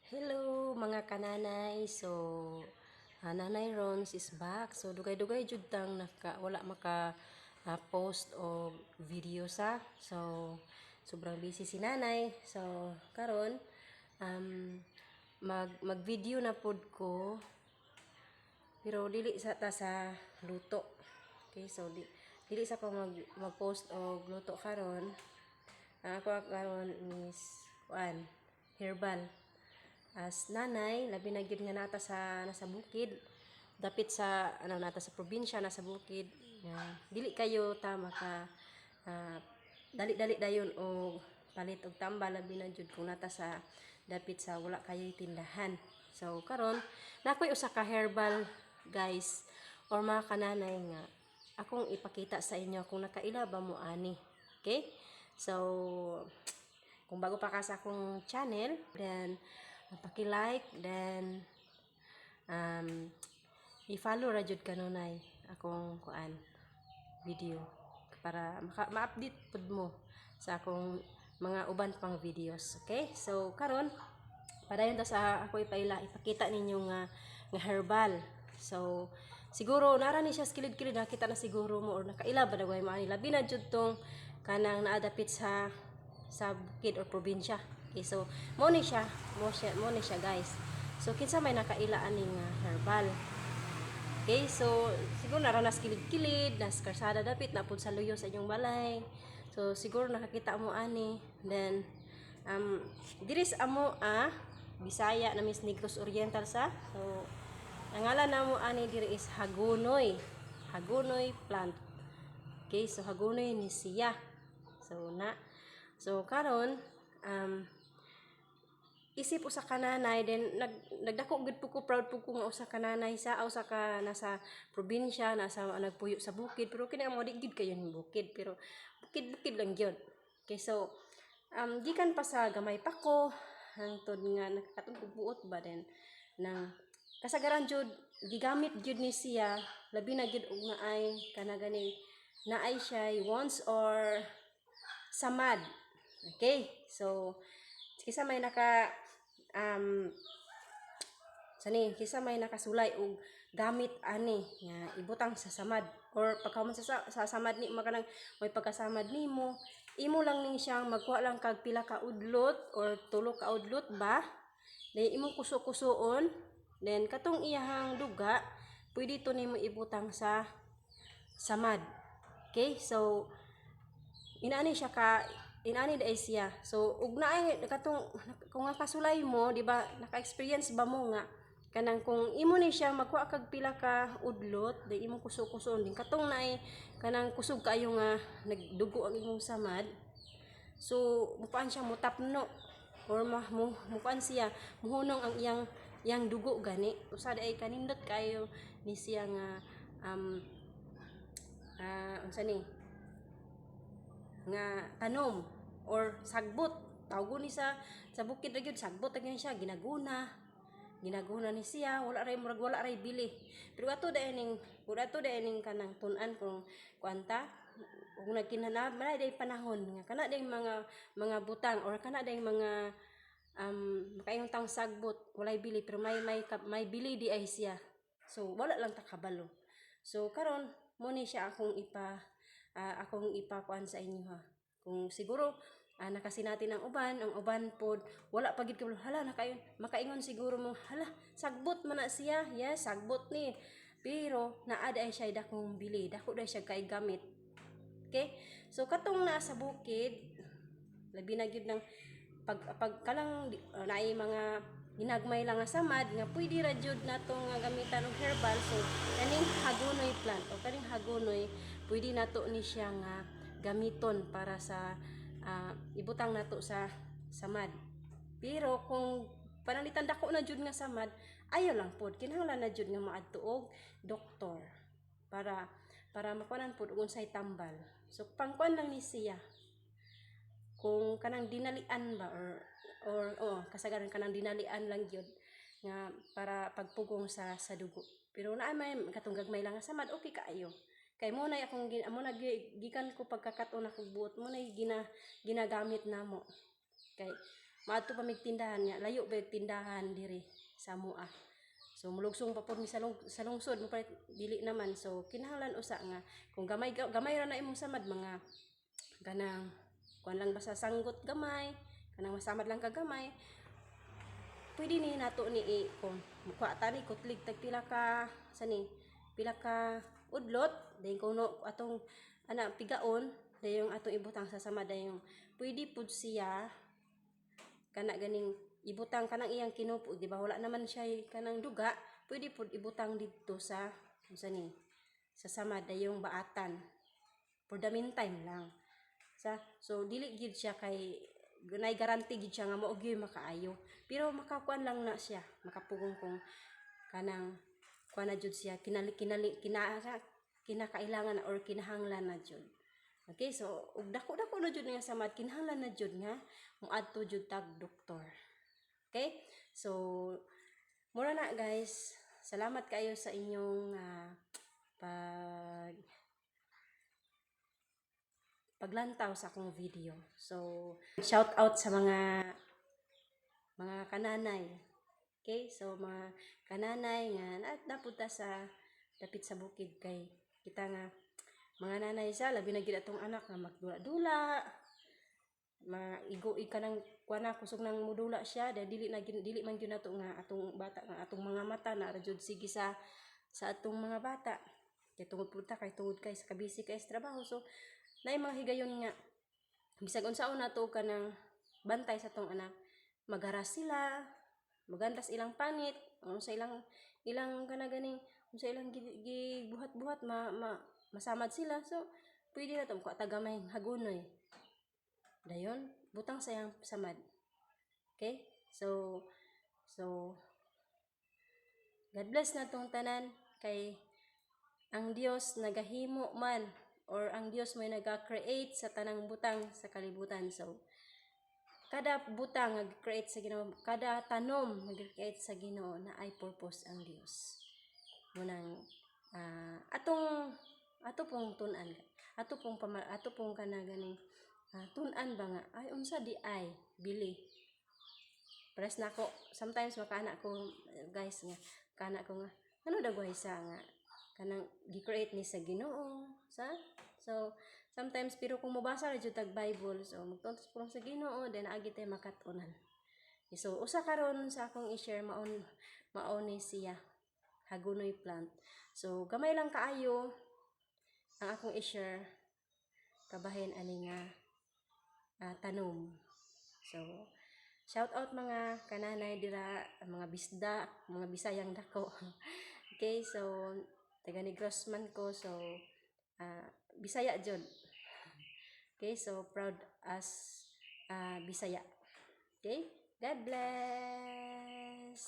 Hello mga kananay. So Nanay Rons is back. So dugay-dugay jud tang wala maka post o video sa. So sobrang busy si nanay. So karon mag-video na pod ko pero dili sa ta sa luto. Okay, so dili sa ko mag-post og luto karon. Ako karon is herbal. As nanay, labi na gyud nga nasa bukid, dapit sa nata sa probinsya, nasa bukid. Dili kayo ta maka dali-dali dayon og palit og tambal, labi na jud kung nata sa dapit sa wala kayo tindahan. So karon nakoy usa ka herbal guys or mga kananay nga akong ipakita sa inyo kung nakaila ba mo ani. Okay? So kung bago pa ka sa akong channel, then paki-like, then i-follow ra jud kanunay akong video para ma-update pud mo sa akong mga uban pang videos. Okay? So karon padayon ta sa ako ipakita ninyo nga herbal. So siguro nara ni siya kilid-kilid, nakita na siguro mo or nakaila ba dagway mo ani, labi na jud tong kanang naadapit sa bukid or probinsya. Okay, so mo ni siya guys. So kinsa may nakaila aning herbal. Okay, so siguro naranas kilid-kilid, nas karsada dapit na pud sa luyo sa inyong balay. So siguro nakakita mo ani. Then diris amo Bisaya na Miss Negros Oriental sa. So ang ngalan namo ani diri is hagunoy. Hagunoy plant. Okay, so hagunoy ni siya. So karon isip usa ka nanay, then nagdako gud po ko, proud po ko nga usa ka nanay sa usa ka nasa probinsya, nagpuyo sa bukid, pero kini amo di gid kayo ning bukid, pero bukid lang gyud. Okay, so gikan pa sa gamay pa ko hangtod nga nakatong buot ba, then nang kasagaran jud gigamit jud ni siya, labi na jud og naay kana ganing naay siya once or samad. Okay, so kisa may kisa may nakasulay og gamit ani nga ibutang sa samad or pagkaman sa samad ni makanang may pagkasamad nimo, imo lang ning siyang magkuha lang kag pila ka udlot or tulo ka udlot ba, then imong kuso-kusoon, then katong iyahang duga pwede to nimo ibutang sa samad. Okay, so inani dai siya. So ug naay katong kung nakasulay mo, di ba, naka-experience ba mo nga kanang kung imo ni siya magkuha kag pila ka udlot, di imong kuso-kuson din katong naay kanang kusog kayo nga nagdugo ang imong samad. So mukuan siya mutapno or mukuan siya muhunong ang iyang dugo gani. Usa ay kanindot kayo ni siya nga unsa ni nga tanom or sagbot, tawgo ni sa bukid ra gyud sagbot ra gyud siya, ginaguna ni siya, wala ray bili, pero ato dayon ning kanang tun-an kung kuanta ug nagkinahanglan day panahon nga kana day mga butang or kana day mga makaingon tang sagbot walay bili, pero may bili di ay siya, so wala lang ta kabalo. So karon mo ni siya akong ipakuan sa inyo ha. Kung siguro nakasinati ng ang uban pod wala pa gid kabalo, hala makaingon siguro mo, hala sagbot man na siya, yes sagbot ni, pero naa ay siya dakong bili, dako day siya kay gamit. Okay, so katong naa sa bukid, labi na gyud ng pag kalang naay mga ginagmay lang nga samad nga pwede ra jud natong gamitan og herbal. So kaning hagunoy plant o kaning hagunoy pwede nato ni siya nga gamiton para sa ibutang nato sa samad. Pero kung panalitan dako na jud nga samad, ayo lang pod kinahanglan na jud nga maadto og doktor para makuanan pod og unsay tambal. So pangkuan lang ni siya kung kanang dinalian ba or kasagaran kanang dinalian lang gyud nga para pagpugong sa dugo. Pero naa may katong gagmay lang nga samad, okay kaayo. Kay mo na akong gikan ko pagkakaton ako buot mo na ginagamit namo. Kay maadto pa mig tindahan niya, layo ba yung tindahan diri sa mua. So mulugsong pa pud mi sa lungsod mo dili naman. So kinahanglan usa nga kung gamay ra na imong samad mga kanang kuan lang basta sanggot gamay, kanang masamad lang ka gamay, pwede ni nato ni kung mukha ta ni kutlig tag pila ka udlot then kuno atong pigaon dayon atong ibutang sa sama dayon pwede pud siya kana ganing ibutang kanang iyang kinupo, di ba wala naman siya kanang duga, pwede pud ibutang didto sa sa sama dayong baatan for the meantime lang. So dili gid siya kay gunay guarantee gid siya nga mao gyud makaayo, pero makakuan lang na siya, makapugong kung kanang kuan na jud siya kinakailangan or kinahanglan na jud. Okay, so ug dako-dako na jud nga samad kinahanglan na jud nga moadto jud tag doktor. Okay? So mura na guys. Salamat kayo sa inyong paglantaw sa akong video. So shout out sa mga kananay. Okay? So mga kananay nga napunta sa dapit sa bukid kay kita nga mga nanay sa labi na gid atong anak nga magdula-dula, maigo ka nang kuana kusog nang mudula siya dili man gyud nato nga atong bata nga atong mga mata na ra jud sige sa atong mga bata kay tungod sa kabisi kay sa trabaho. So naay mga higayon nga bisag unsaon nato kanang bantay sa atong anak, magaras sila, magandas ilang panit, unsa ilang kana ganing unsa ilang gibuhat-buhat masamad sila. So pwede na to ta gamay hagunoy dayon butang sayang samad. Okay, so God bless na tong tanan kay ang Dios nagahimo man or ang Dios may naga-create sa tanang butang sa kalibutan. So kada butang nag-create sa Ginoo, kada tanom nag-create sa Ginoo na ay purpose ang Dios. Munang ato pong tun-an, ato pong kana ganing tun-an ba nga ay unsa di ay bili. Press na ko sometimes makana ko guys nga kana ko nga ano dagway sa nga kanang gi-create ni sa Ginoo sa. So sometimes pero kung mobasa ra jud tag Bible, so magtutos po sa Ginoo then agi tay makatunan. So usa karon sa akong i-share maon ni siya hagunoy plant. So gamay lang kaayo ang akong i-share kabahin ani nga tanom. So shout out mga kananay dira, mga bisda, mga Bisayang dako. Okay, so taga Negros man ko, so Bisaya jud. Okay, so proud as Bisaya. Okay, God bless.